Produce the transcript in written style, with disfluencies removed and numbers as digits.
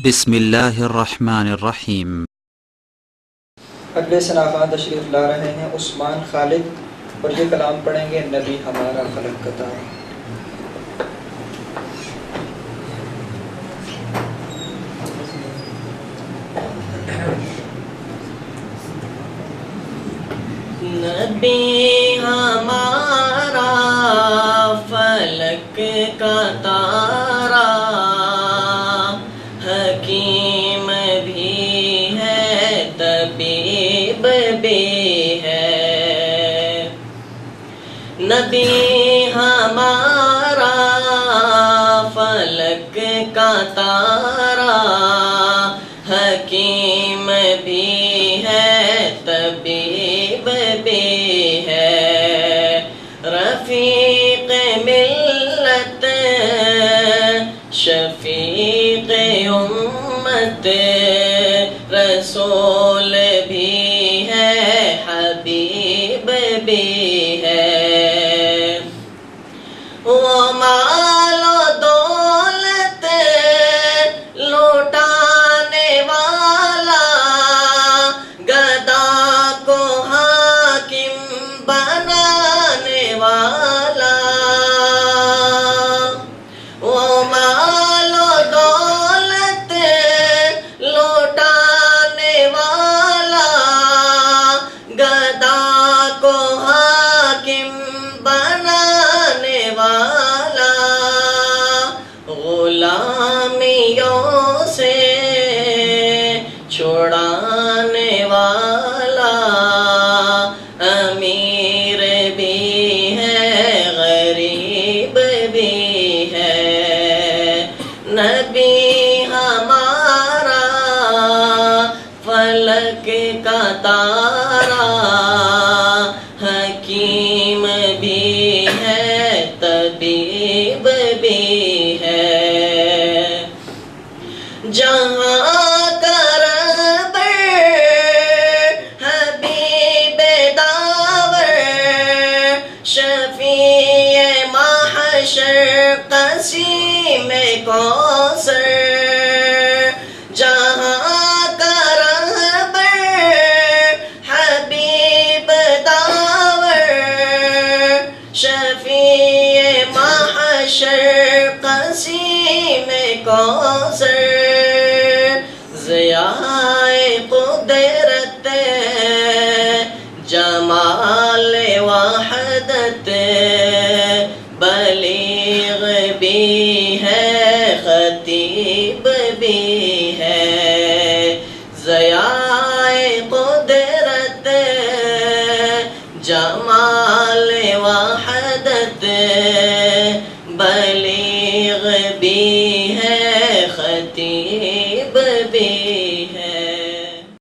بسم اللہ الرحمن الرحیم۔ اگلے شناخوان تشریف لا رہے ہیں عثمان خالد، اور یہ کلام پڑھیں گے نبی ہمارا خلق کا تارا۔ نبی ہمارا فلک کا تارا، حکیم بھی ہے طبیب بھی ہے۔ نبی ہمارا فلک کا تارا، حکیم بھی ہے طبیب بھی ہے۔ رفیق ملت شفیق امت، رسول بھی ہے حبیب بھی ہے۔ وہ مال و دولت لوٹانے والا، گدا کو حاکم بنانے والا۔ وہ مال و دولت لوٹانے والا، گدا کو حاکم بنانے والا۔ غلامیوں سے چھڑانے والا، امیر بھی ہے غریب بھی ہے۔ نبی ہمارا فلک کا تارا، حکیم بھی ہے طبیب بھی ہے۔ جہاں کربر حبیب داور، شفیع محشر قسیم کوثر۔ جہاں کربر حبیب داور، شفیع محشر قسیم کوثر۔ ضیائے قدرت جمال وحدت، بلیغ بھی ہے خطیب بھی ہے۔ ضیائے قدرت جمال